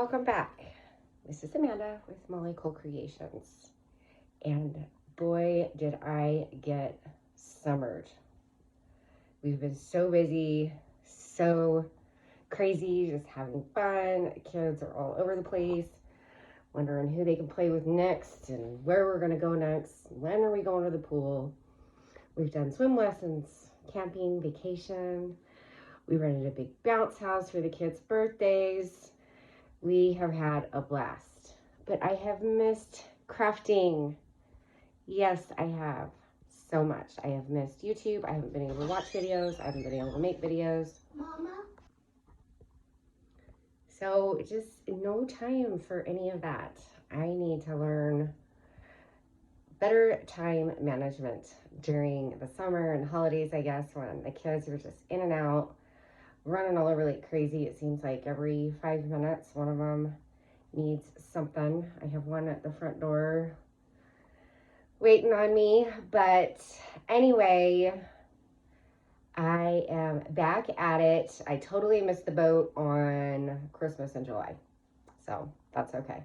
welcome back. This is Amanda with Molly Cole Creations. And boy, did I get summered. We've been so busy, so crazy, just having fun. Kids are all over the place, wondering who they can play with next and where we're gonna go next. When are we going to the pool? We've done swim lessons, camping, vacation. We rented a big bounce house for the kids' birthdays. We have had a blast, but I have missed crafting. Yes, I have so much. I have missed YouTube. I haven't been able to watch videos. I haven't been able to make videos. Mama? So just no time for any of that. I need to learn better time management during the summer and holidays, I guess, when the kids are just in and out, running all over like crazy. It seems like every 5 minutes, one of them needs something. I have one at the front door waiting on me. But anyway, I am back at it. I totally missed the boat on Christmas in July, so that's okay.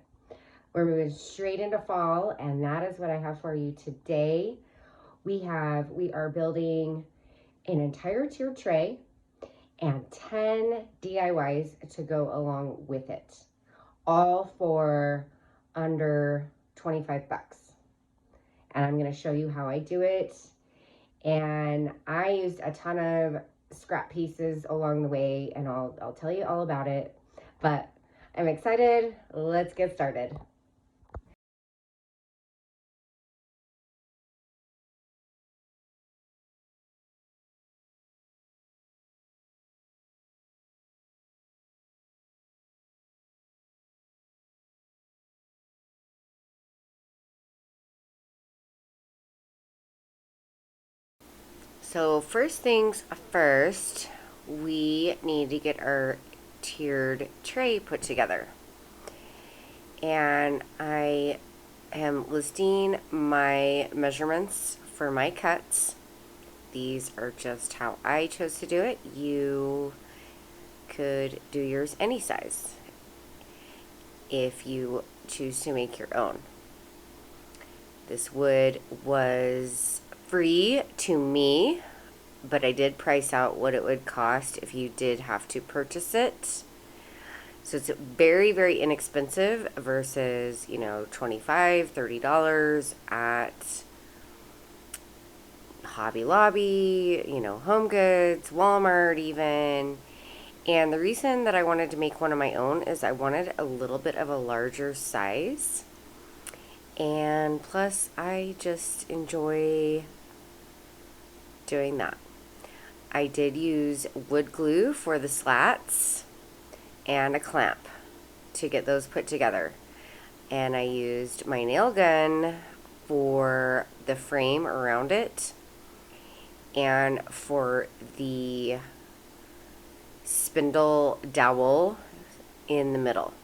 We're moving straight into fall, and that is what I have for you today. We are building an entire tiered tray and 10 DIYs to go along with it, all for under 25 bucks. And I'm going to show you how I do it. And I used a ton of scrap pieces along the way, and I'll tell you all about it. But I'm excited. Let's get started. So first things first, we need to get our tiered tray put together. And I am listing my measurements for my cuts. These are just how I chose to do it. You could do yours any size if you choose to make your own. This wood was free to me, but I did price out what it would cost if you did have to purchase it. So it's very, very inexpensive versus, $25, $30 at Hobby Lobby, Home Goods, Walmart even. And the reason that I wanted to make one of my own is I wanted a little bit of a larger size. And plus, I just enjoy doing that. I did use wood glue for the slats and a clamp to get those put together. And I used my nail gun for the frame around it and for the spindle dowel in the middle.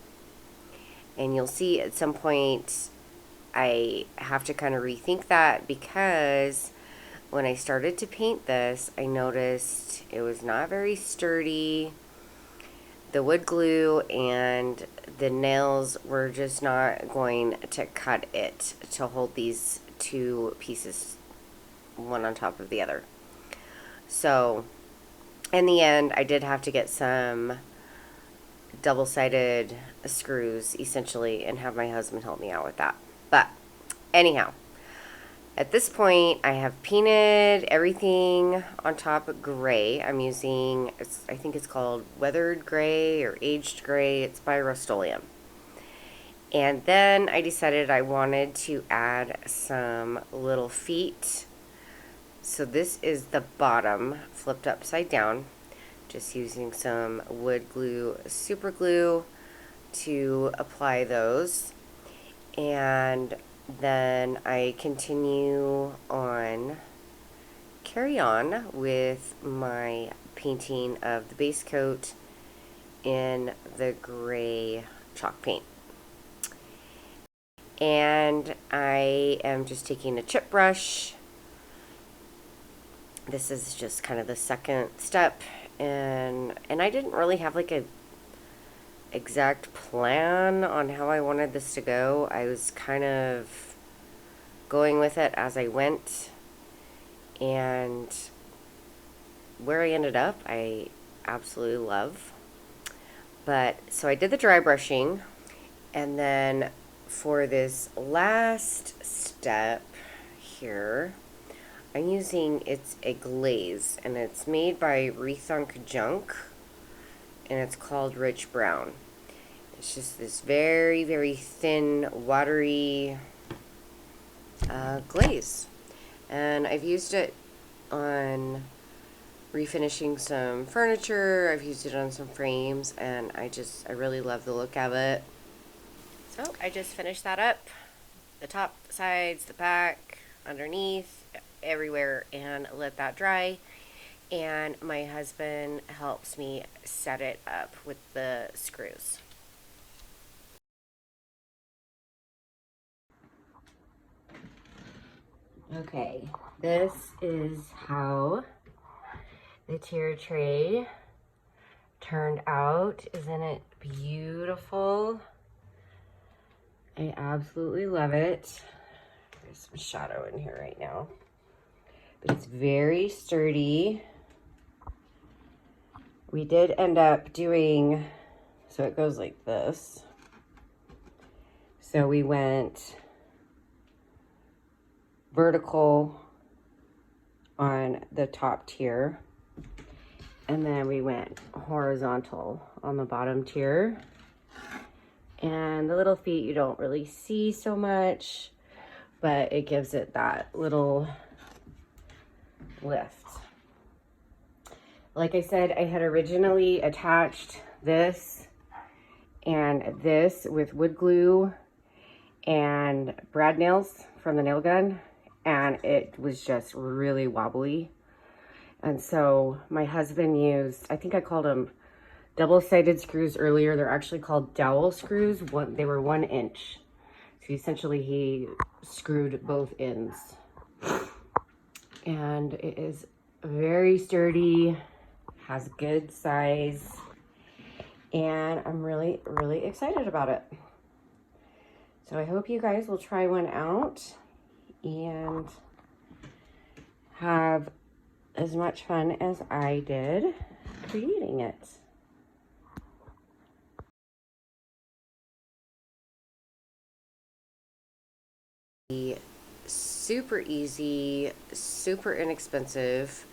And you'll see at some point I have to kind of rethink that, because when I started to paint this, I noticed it was not very sturdy. The wood glue and the nails were just not going to cut it to hold these two pieces one on top of the other. So in the end, I did have to get some double-sided screws essentially and have my husband help me out with that. But anyhow, at this point, I have painted everything on top gray. I'm using, I think it's called Weathered Gray or Aged Gray. It's by Rust-Oleum. And then I decided I wanted to add some little feet. So this is the bottom flipped upside down. Just using some wood glue, super glue to apply those. And then I carry on with my painting of the base coat in the gray chalk paint. And I am just taking a chip brush. This is just kind of the second step, and I didn't really have like a exact plan on how I wanted this to go. I was kind of going with it as I went, and where I ended up, I absolutely love. But so I did the dry brushing, and then for this last step here, I'm using, it's a glaze, and it's made by Rethunk Junk, and it's called Rich Brown. It's just this very, very thin, watery glaze. And I've used it on refinishing some furniture. I've used it on some frames, and I really love the look of it. So I just finished that up. The top, sides, the back, underneath, everywhere, and let that dry. And my husband helps me set it up with the screws. Okay, this is how the tier tray turned out. Isn't it beautiful? I absolutely love it. There's some shadow in here right now, but it's very sturdy. We did end up doing, so it goes like this. So we went vertical on the top tier, and then we went horizontal on the bottom tier. And the little feet you don't really see so much, but it gives it that little lift. Like I said, I had originally attached this and this with wood glue and brad nails from the nail gun, and it was just really wobbly. And so my husband used, I think I called them double-sided screws earlier. They're actually called dowel screws. They were 1 inch. So essentially he screwed both ends. And it is very sturdy, has good size, and I'm really, really excited about it. So I hope you guys will try one out and have as much fun as I did creating it. Super easy, super inexpensive,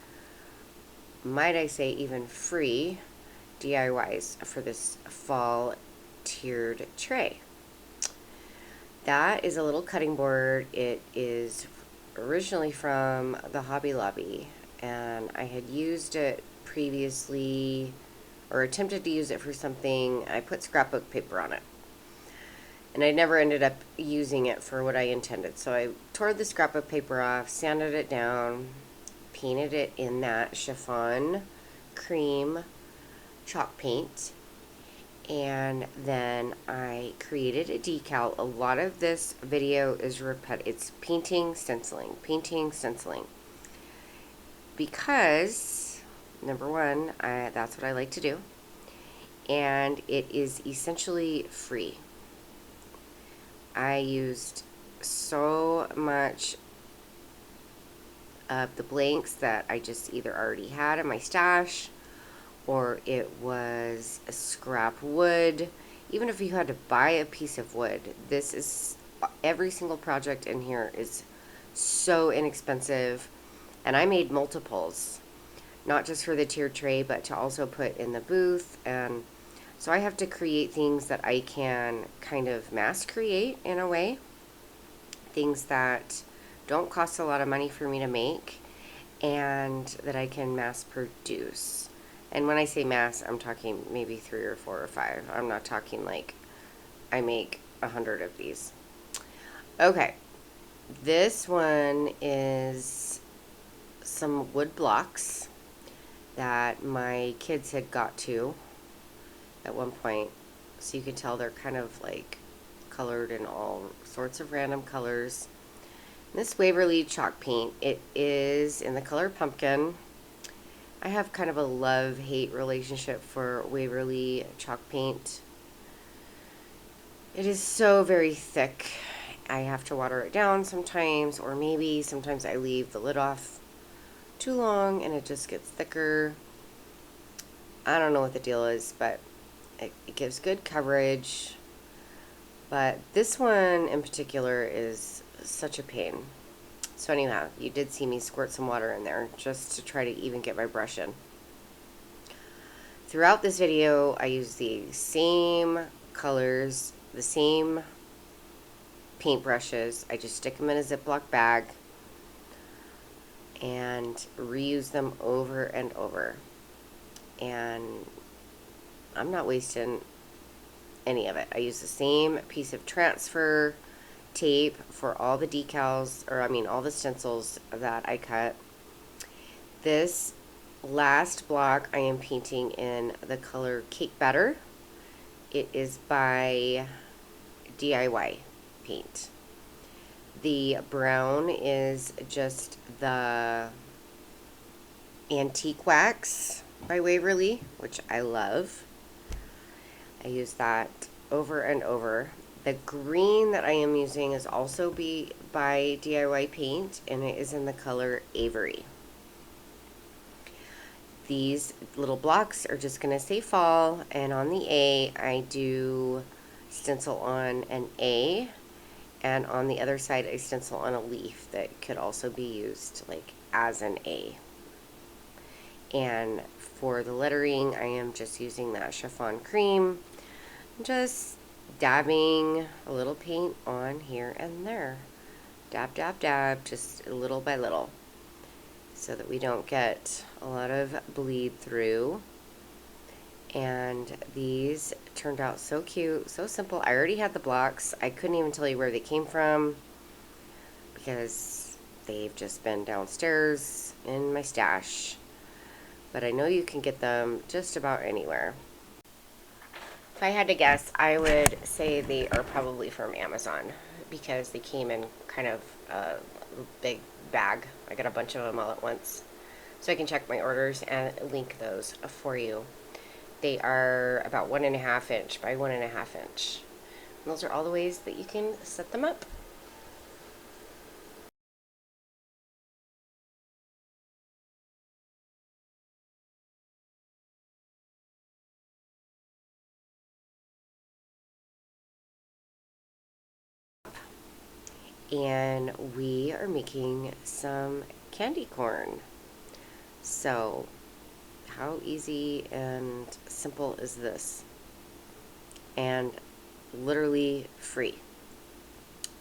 might I say even free DIYs for this fall tiered tray. That is a little cutting board. It is originally from the Hobby Lobby, and I had used it previously, or attempted to use it for something. I put scrapbook paper on it, and I never ended up using it for what I intended. So I tore the scrapbook paper off, sanded it down, painted it in that chiffon cream chalk paint, and then I created a decal. A lot of this video is it's painting, stenciling, because number one, that's what I like to do, and it is essentially free. I used so much of the blanks that I just either already had in my stash, or it was a scrap wood. Even if you had to buy a piece of wood, this is, every single project in here is so inexpensive. And I made multiples, not just for the tier tray, but to also put in the booth. And so I have to create things that I can kind of mass create in a way, things that don't cost a lot of money for me to make, and that I can mass produce. And when I say mass, I'm talking maybe 3 or 4 or 5. I'm not talking like I make 100 of these. Okay, this one is some wood blocks that my kids had got to at one point. So you can tell they're kind of like colored in all sorts of random colors. This Waverly chalk paint, it is in the color pumpkin. I have kind of a love-hate relationship for Waverly chalk paint. It is so very thick. I have to water it down sometimes, or maybe sometimes I leave the lid off too long and it just gets thicker. I don't know what the deal is, but it gives good coverage. But this one in particular is such a pain. So anyhow, you did see me squirt some water in there just to try to even get my brush in. Throughout this video, I use the same colors, the same paint brushes. I just stick them in a Ziploc bag and reuse them over and over. And I'm not wasting any of it. I use the same piece of transfer tape for all the decals, or I mean all the stencils that I cut. This last block I am painting in the color Cake Batter. It is by DIY Paint. The brown is just the Antique Wax by Waverly, which I love. I use that over and over. The green that I am using is also by DIY Paint, and it is in the color Avery. These little blocks are just going to say fall, and on the A, I do stencil on an A, and on the other side, I stencil on a leaf that could also be used like as an A. And for the lettering, I am just using that chiffon cream, just dabbing a little paint on here and there. Dab, dab, dab, just little by little, so that we don't get a lot of bleed through. And these turned out so cute, so simple. I already had the blocks. I couldn't even tell you where they came from because they've just been downstairs in my stash. But I know you can get them just about anywhere. If I had to guess, I would say they are probably from Amazon because they came in kind of a big bag. I got a bunch of them all at once. So I can check my orders and link those for you. They are about 1.5 inch by 1.5 inch. And those are all the ways that you can set them up. And we are making some candy corn. So how easy and simple is this? And literally free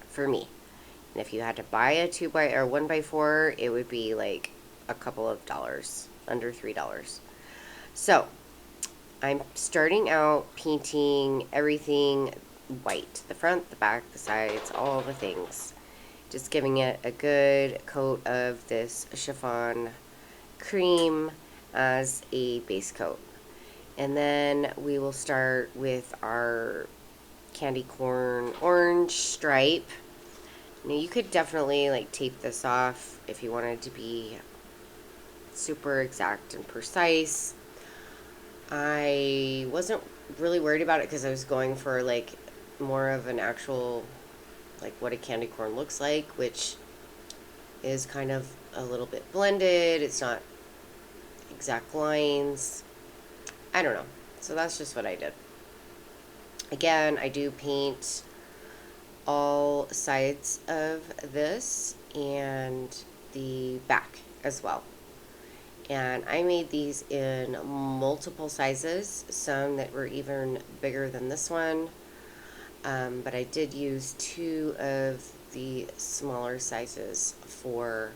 for me. And if you had to buy a 2x or 1x4, it would be like a couple of dollars, under $3. So I'm starting out painting everything white, the front, the back, the sides, all the things. Just giving it a good coat of this chiffon cream as a base coat. And then we will start with our candy corn orange stripe. Now you could definitely like tape this off if you wanted to be super exact and precise. I wasn't really worried about it because I was going for like more of an actual like what a candy corn looks like, which is kind of a little bit blended. It's not exact lines. I don't know. So that's just what I did. Again, I do paint all sides of this and the back as well. And I made these in multiple sizes, some that were even bigger than this one. But I did use 2 of the smaller sizes for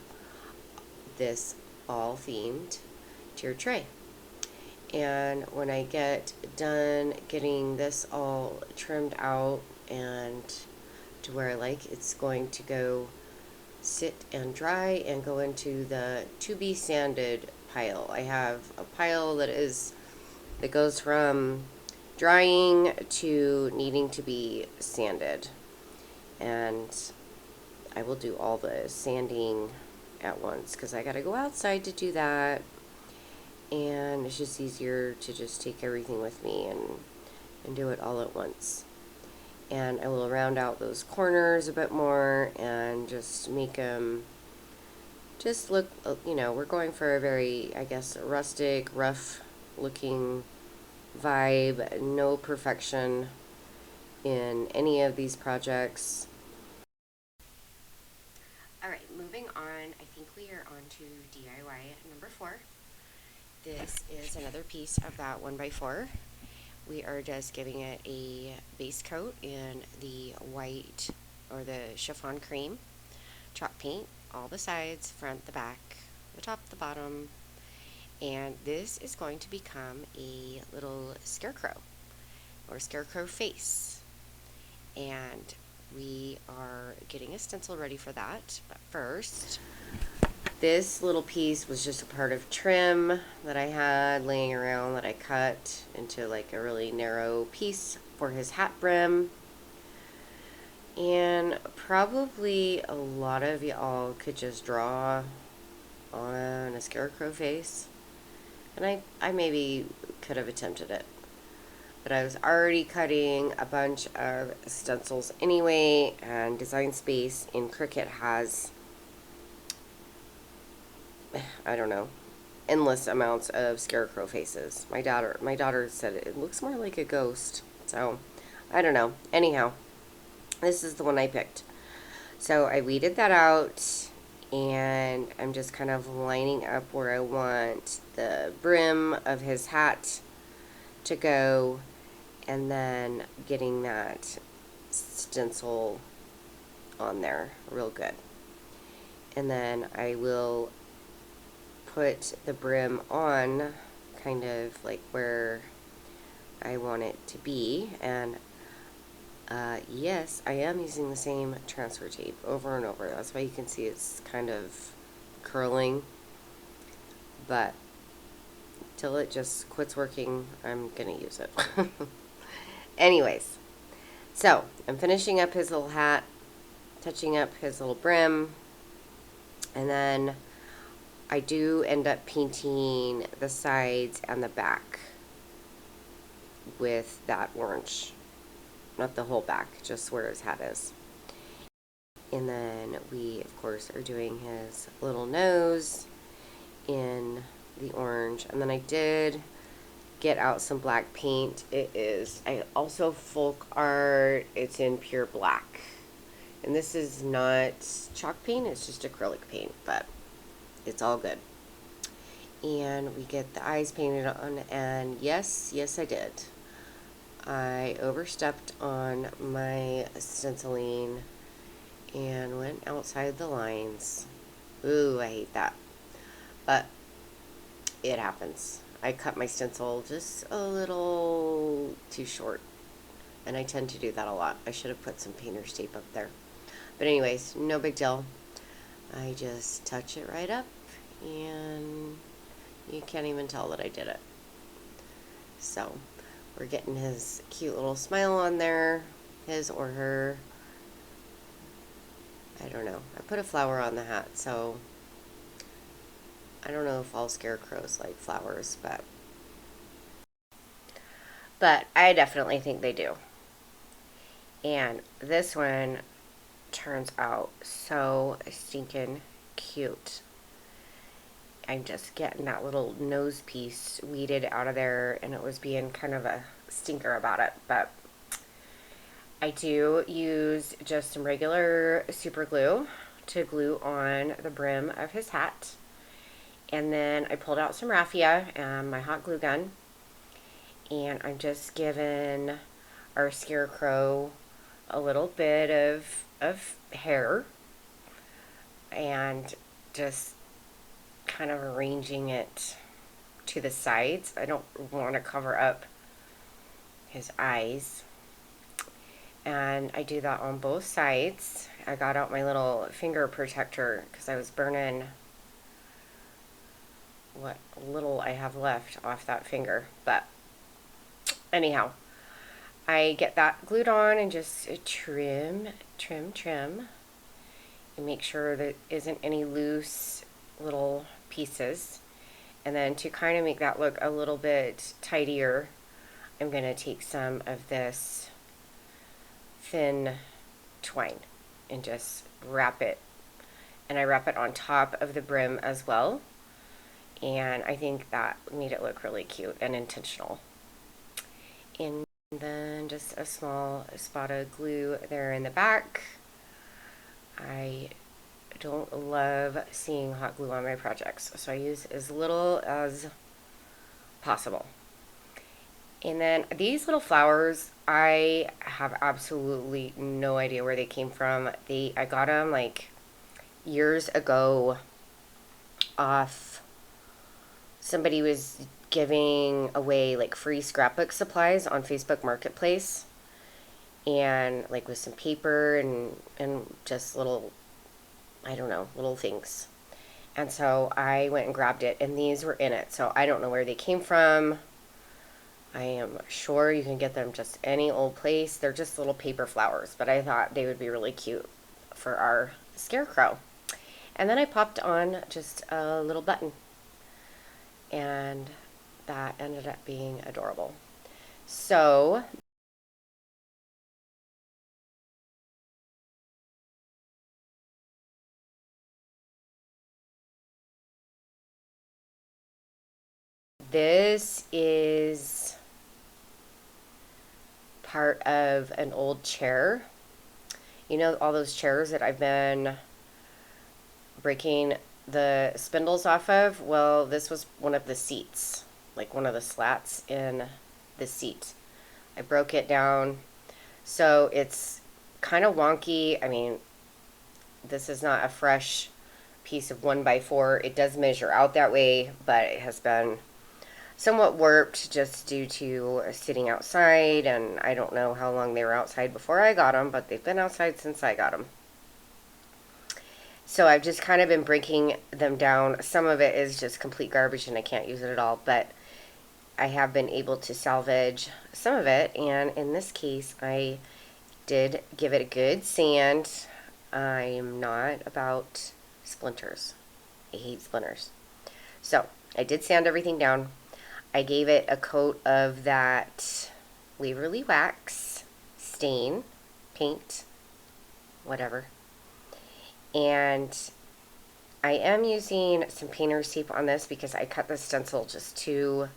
this all themed tier tray. And when I get done getting this all trimmed out and to where I like, it's going to go sit and dry and go into the to be sanded pile. I have a pile that goes from drying to needing to be sanded, and I will do all the sanding at once because I gotta go outside to do that, and it's just easier to just take everything with me and do it all at once. And I will round out those corners a bit more and just make them just look, you know, we're going for a very, I guess, rustic, rough looking vibe. No perfection in any of these projects. Alright, moving on, I think we are on to DIY number 4. This is another piece of that 1x4. We are just giving it a base coat in the white or the chiffon cream chalk paint, all the sides, front, the back, the top, the bottom, and this is going to become a little scarecrow or scarecrow face. And we are getting a stencil ready for that, but first, this little piece was just a part of trim that I had laying around that I cut into like a really narrow piece for his hat brim. And probably a lot of y'all could just draw on a scarecrow face. And I maybe could have attempted it. But I was already cutting a bunch of stencils anyway, and Design Space in Cricut has, I don't know, endless amounts of scarecrow faces. My daughter said it looks more like a ghost. So, I don't know. Anyhow, this is the one I picked. So I weeded that out, and I'm just kind of lining up where I want the brim of his hat to go, and then getting that stencil on there real good. And then I will put the brim on kind of like where I want it to be. And yes, I am using the same transfer tape over and over. That's why you can see it's kind of curling. But till it just quits working, I'm gonna use it. Anyways, so I'm finishing up his little hat, touching up his little brim, and then I do end up painting the sides and the back with that orange. Not the whole back, just where his hat is. And then we, of course, are doing his little nose in the orange. And then I did get out some black paint. I also folk art. It's in pure black. And this is not chalk paint, it's just acrylic paint, but it's all good. And we get the eyes painted on, and yes, I did. I overstepped on my stenciling and went outside the lines. Ooh, I hate that. But it happens. I cut my stencil just a little too short, and I tend to do that a lot. I should have put some painter's tape up there. But anyways, no big deal. I just touch it right up, and you can't even tell that I did it. So we're getting his cute little smile on there, his or her. I don't know. I put a flower on the hat, so I don't know if all scarecrows like flowers, but I definitely think they do. And this one turns out so stinking cute. I'm just getting that little nose piece weeded out of there, and it was being kind of a stinker about it, but I do use just some regular super glue to glue on the brim of his hat. And then I pulled out some raffia and my hot glue gun, and I'm just giving our scarecrow a little bit of hair and just kind of arranging it to the sides. I don't want to cover up his eyes. And I do that on both sides. I got out my little finger protector because I was burning what little I have left off that finger. But anyhow, I get that glued on and just trim, and make sure there isn't any loose little pieces. And then to kind of make that look a little bit tidier, I'm going to take some of this thin twine and just wrap it. And I wrap it on top of the brim as well. And I think that made it look really cute and intentional. And then just a small spot of glue there in the back. I don't love seeing hot glue on my projects, so I use as little as possible. And then these little flowers, I have absolutely no idea where they came from. I got them like years ago off. Somebody was giving away like free scrapbook supplies on Facebook Marketplace, and like with some paper and just little, I don't know, little things. And so I went and grabbed it, and these were in it. So I don't know where they came from. I am sure you can get them just any old place. They're just little paper flowers, but I thought they would be really cute for our scarecrow. And then I popped on just a little button, and that ended up being adorable. So this is part of an old chair. You know, all those chairs that I've been breaking the spindles off of? Well, this was one of the seats, like one of the slats in the seat. I broke it down, so it's kind of wonky. I mean, this is not a fresh piece of 1x4. It does measure out that way, but it has been somewhat warped just due to sitting outside, and I don't know how long they were outside before I got them, but they've been outside since I got them. So I've just kind of been breaking them down. Some of it is just complete garbage and I can't use it at all, but I have been able to salvage some of it, and in this case I did give it a good sand. I'm not about splinters. I hate splinters. So I did sand everything down. I gave it a coat of that Waverly Wax stain, paint, whatever. And I am using some painter's tape on this because I cut the stencil just too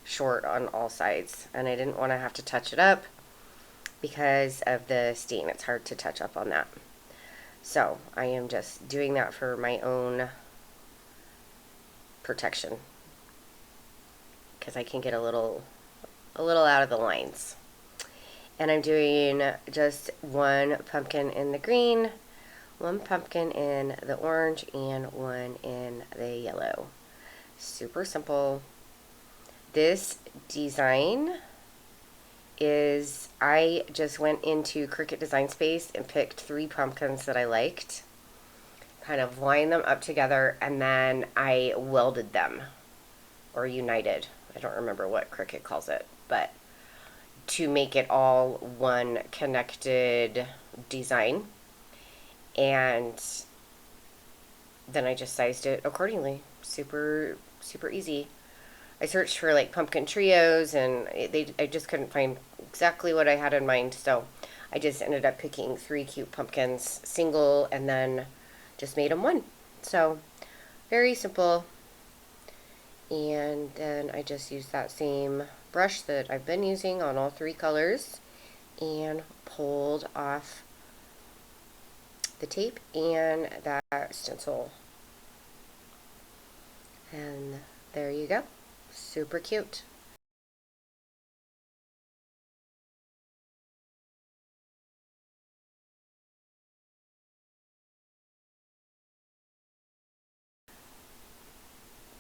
short on all sides, and I didn't want to have to touch it up because of the stain. It's hard to touch up on that. So I am just doing that for my own protection, because I can get a little out of the lines. And I'm doing just one pumpkin in the green, one pumpkin in the orange, and one in the yellow. Super simple. This design is, I just went into Cricut Design Space and picked 3 pumpkins that I liked, kind of lined them up together, and then I welded them, or united. I don't remember what Cricut calls it, but to make it all one connected design. And then I just sized it accordingly. Super easy. I searched for like pumpkin trios, and I just couldn't find exactly what I had in mind, so I just ended up picking 3 cute pumpkins, single, and then just made them one. So very simple. And then I just used that same brush that I've been using on all 3 colors and pulled off the tape and that stencil. And there you go. Super cute.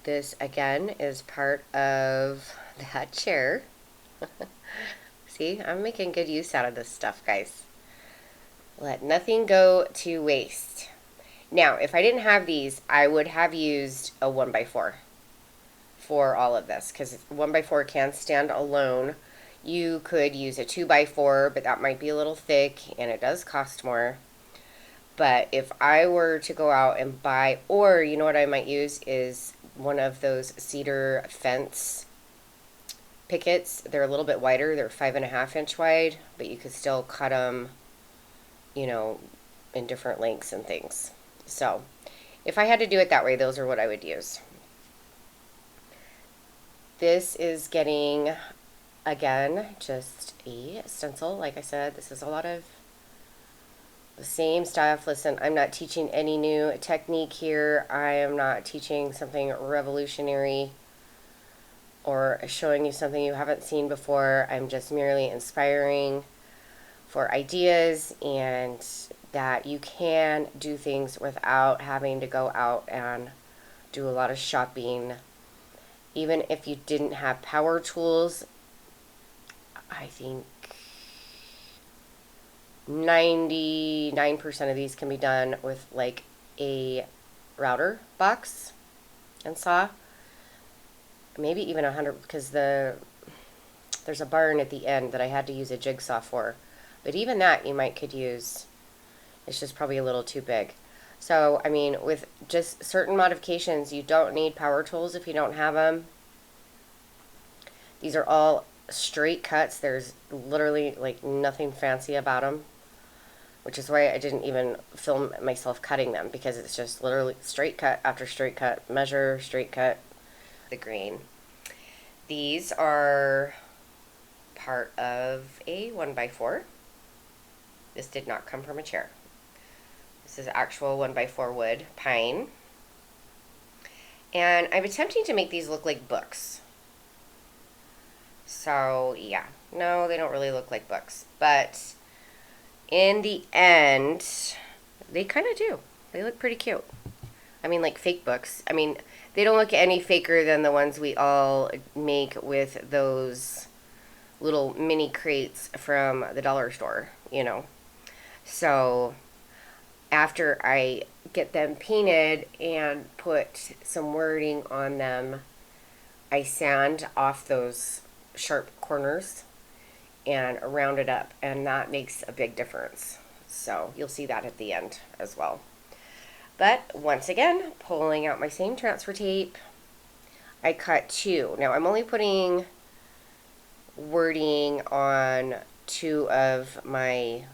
This again is part of that chair. See, I'm making good use out of this stuff, guys. Let nothing go to waste. Now, if I didn't have these, I would have used a 1x4 for all of this, because 1x4 can stand alone. You could use a 2x4, but that might be a little thick and it does cost more. But if I were to go out and buy, or you know what I might use is one of those cedar fence pickets. They're a little bit wider. They're 5.5 inch wide, but you could still cut them you know, in different lengths and things. So if I had to do it that way, those are what I would use. This is getting, again, just a stencil. Like I said, this is a lot of the same stuff. Listen, I'm not teaching any new technique here. I am not teaching something revolutionary or showing you something you haven't seen before. I'm just merely inspiring for ideas and that you can do things without having to go out and do a lot of shopping. Even if you didn't have power tools, I think 99% of these can be done with like a router box and saw. Maybe even 100, because there's a barn at the end that I had to use a jigsaw for. But even that you could use. It's just probably a little too big. So, I mean, with just certain modifications, you don't need power tools if you don't have them. These are all straight cuts. There's literally like nothing fancy about them, which is why I didn't even film myself cutting them, because it's just literally straight cut after straight cut, measure, straight cut, the grain. These are part of a 1x4. This did not come from a chair. This is actual 1x4 wood, pine. And I'm attempting to make these look like books. So, yeah. No, they don't really look like books. But in the end, they kind of do. They look pretty cute. I mean, like fake books. I mean, they don't look any faker than the ones we all make with those little mini crates from the dollar store, you know. So after I get them painted and put some wording on them, I sand off those sharp corners and round it up, and that makes a big difference. So you'll see that at the end as well. But once again, pulling out my same transfer tape, I cut 2. Now I'm only putting wording on 2 of my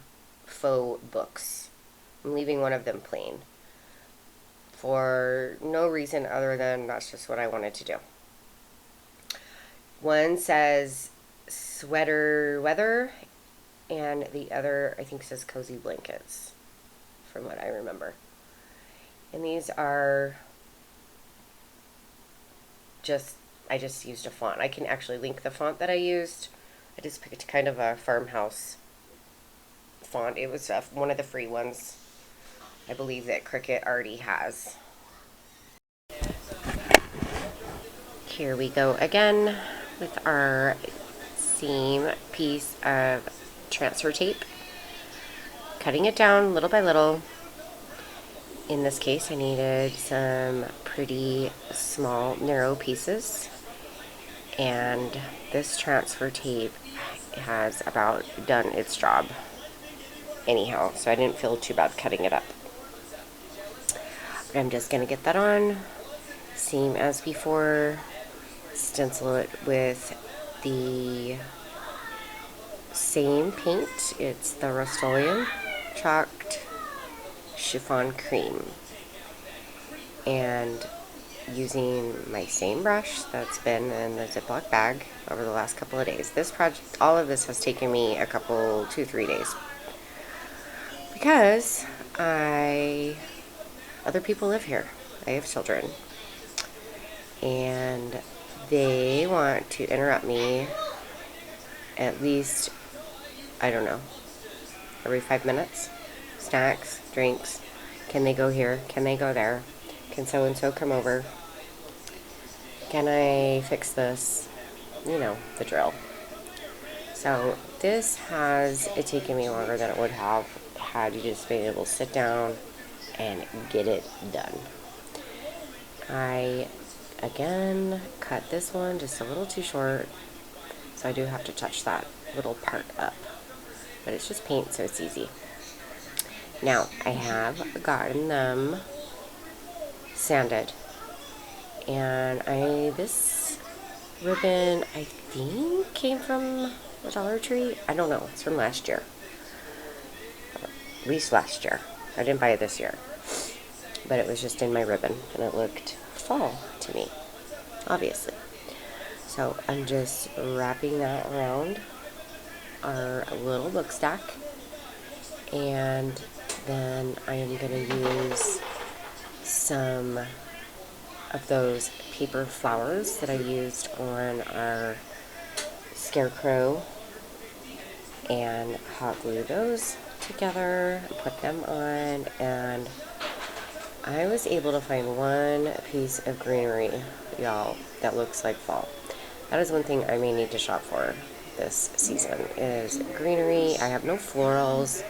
faux books. I'm leaving one of them plain for no reason other than that's just what I wanted to do. One says sweater weather, and the other I think says cozy blankets, from what I remember. And these are I just used a font. I can actually link the font that I used. I just picked kind of a farmhouse font. It was one of the free ones, I believe, that Cricut already has. Here we go again with our same piece of transfer tape. Cutting it down little by little. In this case, I needed some pretty small, narrow pieces. And this transfer tape has about done its job anyhow, so I didn't feel too bad cutting it up. But I'm just going to get that on, same as before, stencil it with the same paint. It's the Rust-Oleum chalked chiffon cream, and using my same brush that's been in the Ziploc bag over the last couple of days. This project, all of this has taken me a couple, 2-3 days, because other people live here. I have children, and they want to interrupt me at least, I don't know, every 5 minutes. Snacks, drinks, can they go here, can they go there, can so-and-so come over, can I fix this, you know, the drill. So this has taken me longer than it would have had you just been able to sit down and get it done. I again cut this one just a little too short, so I do have to touch that little part up, but it's just paint, so it's easy. Now I have gotten them sanded, and this ribbon I think came from the Dollar Tree. I don't know, it's from last year. at least last year. I didn't buy it this year, but it was just in my ribbon, and it looked fall to me, obviously. So I'm just wrapping that around our little book stack, and then I am going to use some of those paper flowers that I used on our scarecrow and hot glue those together, put them on, and I was able to find one piece of greenery, y'all, that looks like fall. That is one thing I may need to shop for this season, is greenery. I have no florals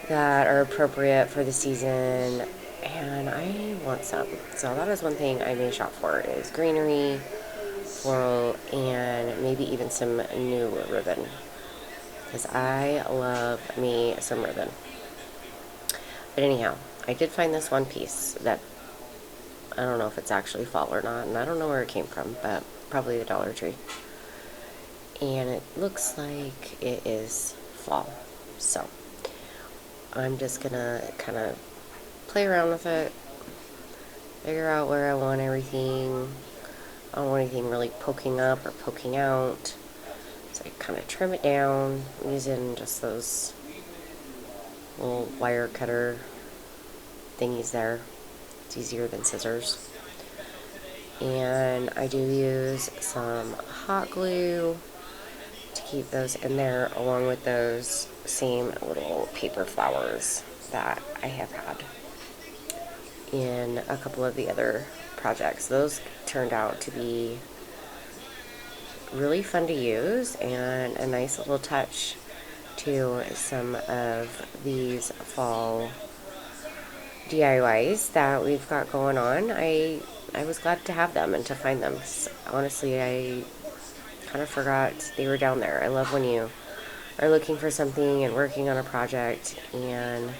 that are appropriate for the season, and I want some. So that is one thing I may shop for, is greenery, floral, and maybe even some new ribbon, because I love me some ribbon. But anyhow, I did find this one piece that I don't know if it's actually fall or not, and I don't know where it came from, but probably the Dollar Tree. And it looks like it is fall. So I'm just gonna kind of play around with it, figure out where I want everything. I don't want anything really poking up or poking out. So I kind of trim it down using just those little wire cutter thingies there. It's easier than scissors. And I do use some hot glue to keep those in there, along with those same little paper flowers that I have had in a couple of the other projects. Those turned out to be really fun to use and a nice little touch to some of these fall DIYs that we've got going on. I was glad to have them and to find them. Honestly, I kind of forgot they were down there. I love when you are looking for something and working on a project and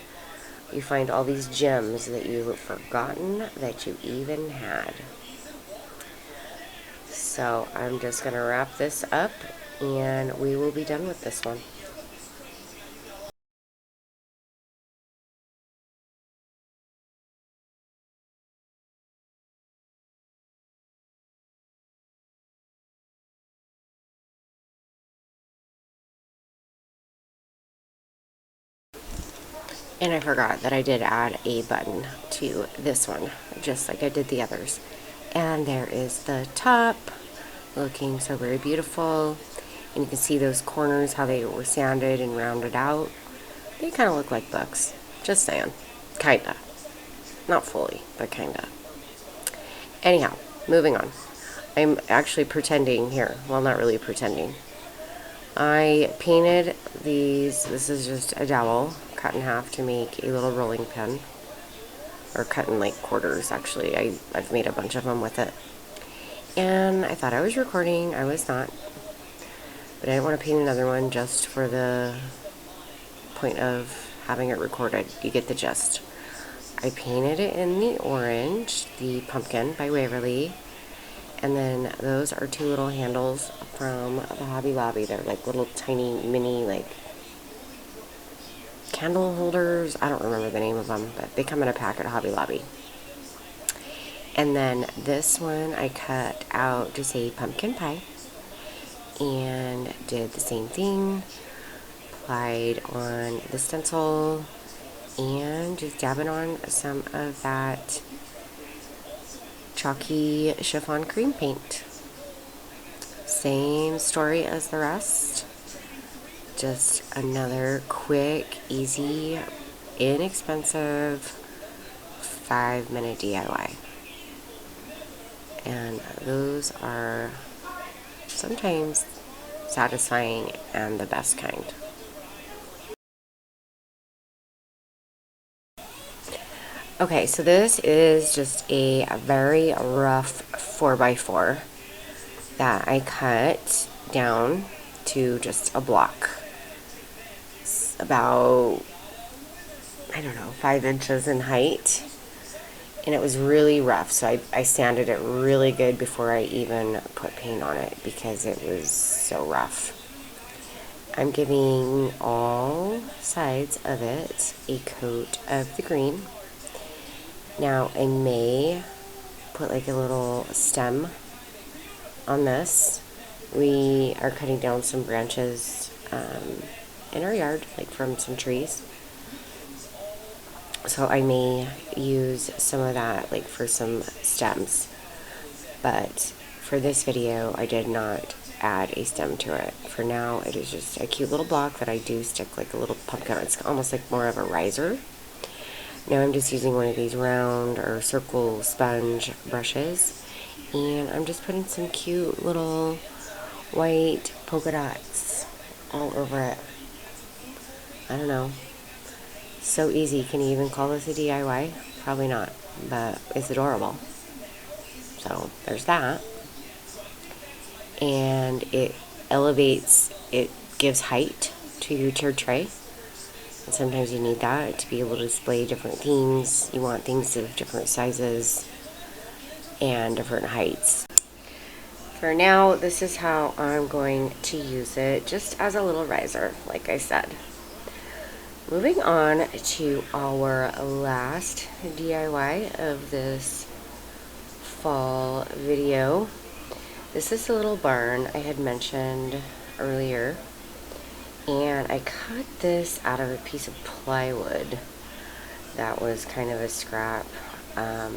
you find all these gems that you've forgotten that you even had. So I'm just going to wrap this up and we will be done with this one. And I forgot that I did add a button to this one, just like I did the others. And there is the top, looking so very beautiful. And you can see those corners, how they were sanded and rounded out. They kind of look like books. Just saying. Kinda. Not fully, but kinda. Anyhow, moving on. I'm actually pretending here. Well, not really pretending. I painted these. This is just a dowel cut in half to make a little rolling pin, or cut in like quarters. Actually, I've made a bunch of them with it, and I thought I was recording. I was not, but I didn't want to paint another one just for the point of having it recorded. You get the gist. I painted it in the orange, the pumpkin by Waverly, and then those are two little handles from the Hobby Lobby. They're like little tiny mini like candle holders. I don't remember the name of them, but they come in a pack at Hobby Lobby. And then this one I cut out to say pumpkin pie and did the same thing. Applied on the stencil and just dabbing on some of that chalky chiffon cream paint. Same story as the rest. Just another quick, easy, inexpensive 5-minute DIY. And those are sometimes satisfying and the best kind. Okay, so this is just a very rough 4x4 that I cut down to just a block. It's about, I don't know, 5 inches in height. And it was really rough, so I sanded it really good before I even put paint on it because it was so rough. I'm giving all sides of it a coat of the green. Now I may put like a little stem on this. We are cutting down some branches in our yard, like from some trees. So I may use some of that like for some stems. But for this video, I did not add a stem to it. For now, it is just a cute little block that I do stick like a little pumpkin. It's almost like more of a riser. Now I'm just using one of these round or circle sponge brushes, and I'm just putting some cute little white polka dots all over it. I don't know. So easy. Can you even call this a DIY? Probably not, but it's adorable. So there's that. And it elevates, it gives height to your tiered tray. And sometimes you need that to be able to display different things. You want things of different sizes and different heights. For now, this is how I'm going to use it, just as a little riser, like I said. Moving on to our last DIY of this fall video. This is the little barn I had mentioned earlier, and I cut this out of a piece of plywood that was kind of a scrap. Not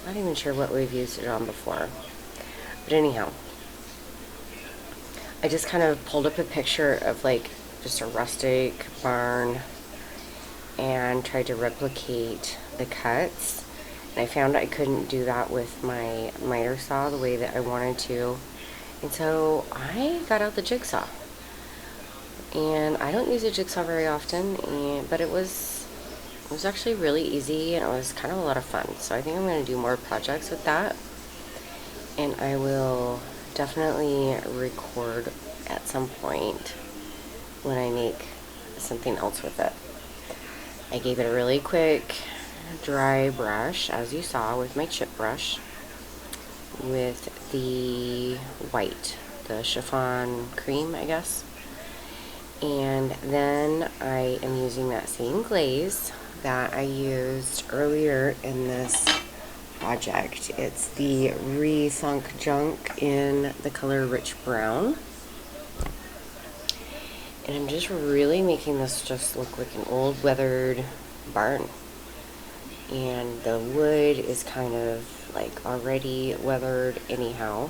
even sure what we've used it on before, but anyhow, I just kind of pulled up a picture of like just a rustic barn and tried to replicate the cuts. And I found I couldn't do that with my miter saw the way that I wanted to, and so I got out the jigsaw. And I don't use a jigsaw very often, but it was actually really easy, and it was kind of a lot of fun. So I think I'm going to do more projects with that, and I will definitely record at some point when I make something else with it. I gave it a really quick dry brush, as you saw with my chip brush, with the white, the chiffon cream, I guess. And then I am using that same glaze that I used earlier in this project. It's the Rethunk Junk in the color Rich Brown. And I'm just really making this just look like an old weathered barn. And the wood is kind of like already weathered anyhow.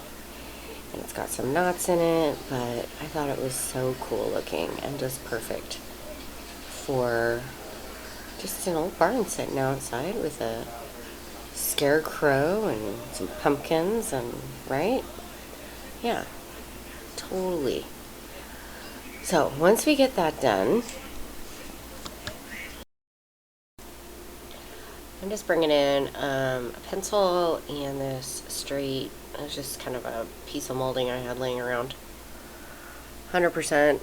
And it's got some knots in it, but I thought it was so cool looking and just perfect for just an old barn sitting outside with a scarecrow and some pumpkins, and right? Yeah, totally. So once we get that done, I'm just bringing in a pencil and this straight, it's just kind of a piece of molding I had laying around. 100%,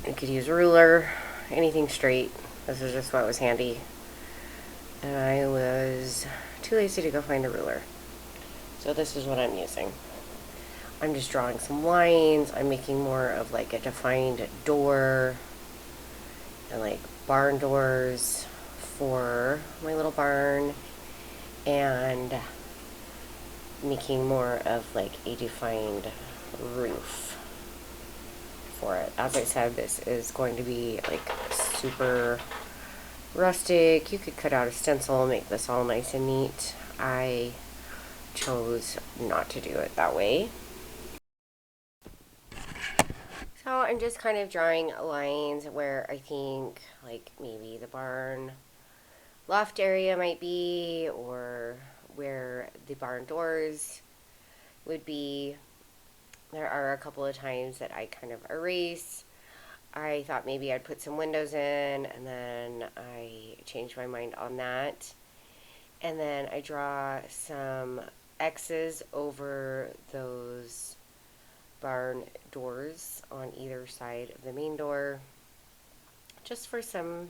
you could use a ruler, anything straight. This is just what was handy. And I was too lazy to go find a ruler. So this is what I'm using. I'm just drawing some lines. I'm making more of like a defined door and like barn doors for my little barn, and making more of like a defined roof for it. As I said, this is going to be like super rustic. You could cut out a stencil, make this all nice and neat. I chose not to do it that way. So I'm just kind of drawing lines where I think like maybe the barn loft area might be, or where the barn doors would be. There are a couple of times that I kind of erase. I thought maybe I'd put some windows in, and then I changed my mind on that. And then I draw some X's over those barn doors on either side of the main door, just for some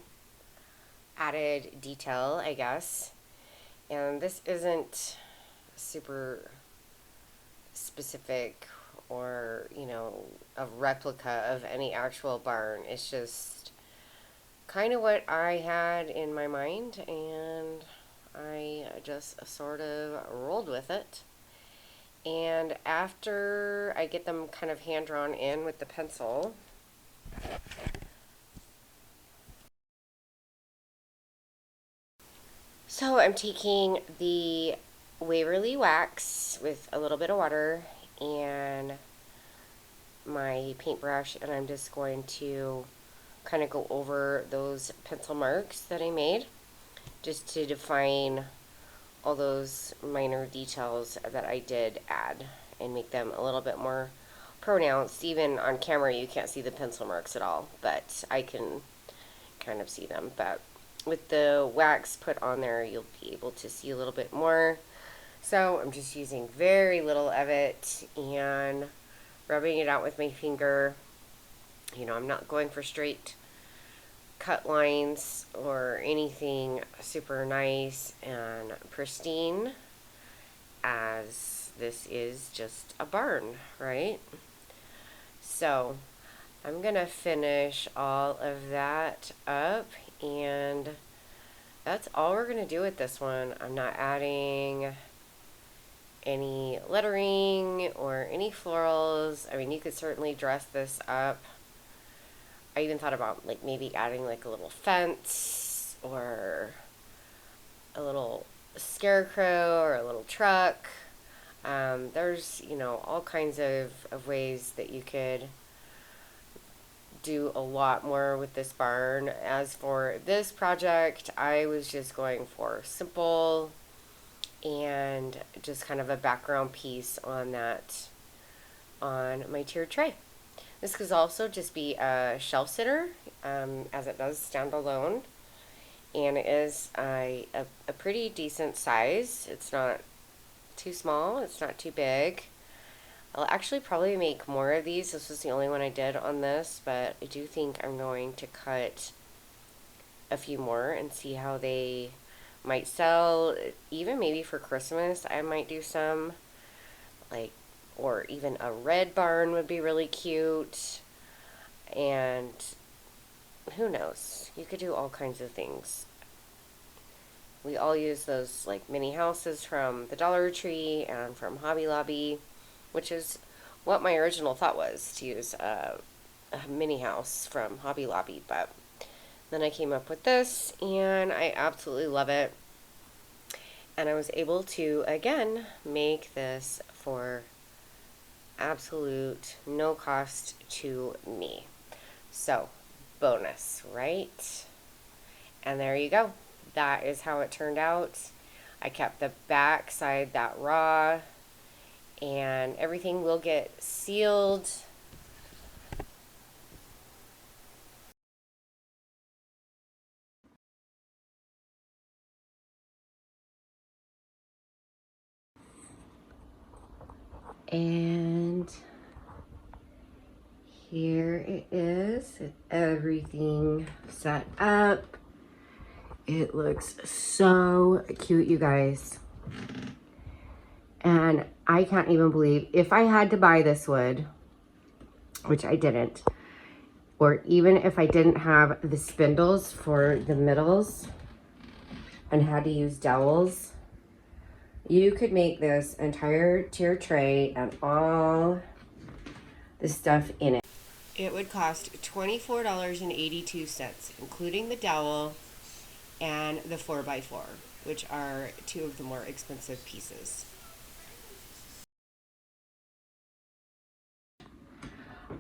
added detail, I guess. And this isn't super specific or, you know, a replica of any actual barn. It's just kind of what I had in my mind, and I just sort of rolled with it. And after I get them kind of hand drawn in with the pencil, so I'm taking the Waverly Wax with a little bit of water and my paintbrush, and I'm just going to kind of go over those pencil marks that I made just to define all those minor details that I did add and make them a little bit more pronounced. Even on camera you can't see the pencil marks at all, but I can kind of see them. But with the wax put on there, you'll be able to see a little bit more. So I'm just using very little of it and rubbing it out with my finger. You know, I'm not going for straight cut lines or anything super nice and pristine, as this is just a barn, right? So I'm gonna finish all of that up, and that's all we're gonna do with this one. I'm not adding any lettering or any florals. I mean, you could certainly dress this up. I even thought about like maybe adding like a little fence or a little scarecrow or a little truck. There's, you know, all kinds of ways that you could do a lot more with this barn. As for this project, I was just going for simple and just kind of a background piece on that, on my tiered tray. This could also just be a shelf sitter, as it does stand alone, and it is a pretty decent size. It's not too small, it's not too big. I'll actually probably make more of these. This was the only one I did on this, but I do think I'm going to cut a few more and see how they might sell. Even maybe for Christmas I might do some, like, or even a red barn would be really cute. And who knows, you could do all kinds of things. We all use those like mini houses from the Dollar Tree and from Hobby Lobby, which is what my original thought was, to use a mini house from Hobby Lobby. But then I came up with this and I absolutely love it, and I was able to again make this for absolute no cost to me. So bonus, right? And there you go. That is how it turned out. I kept the back side that raw, and everything will get sealed. And here it is, everything set up. It looks so cute, you guys. And I can't even believe, if I had to buy this wood, which I didn't, or even if I didn't have the spindles for the middles and had to use dowels, you could make this entire tier tray and all the stuff in it. It would cost $24.82, including the dowel and the 4x4, which are two of the more expensive pieces.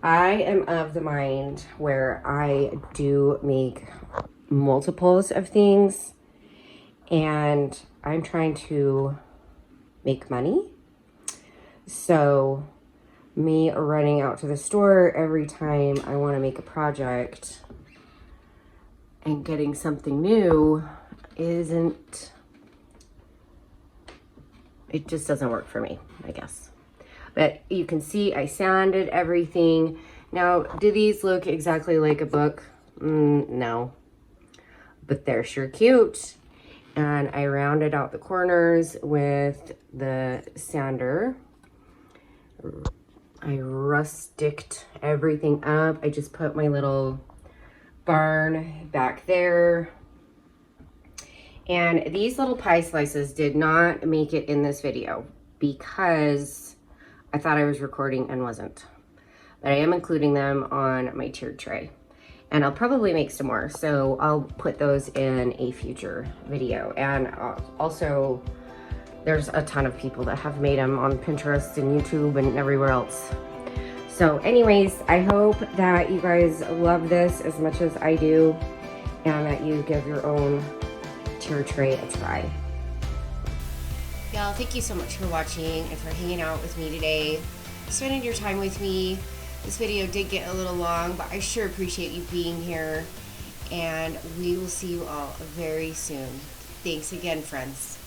I am of the mind where I do make multiples of things, and I'm trying to make money. So me running out to the store every time I want to make a project and getting something new isn't, it just doesn't work for me, I guess. But you can see I sanded everything. Now, do these look exactly like a book? No, but they're sure cute. And I rounded out the corners with the sander. I rusticed everything up. I just put my little barn back there. And these little pie slices did not make it in this video because I thought I was recording and wasn't. But I am including them on my tiered tray. And I'll probably make some more, so I'll put those in a future video. And also, there's a ton of people that have made them on Pinterest and YouTube and everywhere else. So anyways, I hope that you guys love this as much as I do, and that you give your own tier tray a try. Y'all, thank you so much for watching and for hanging out with me today, spending your time with me. This video did get a little long, but I sure appreciate you being here, and we will see you all very soon. Thanks again, friends.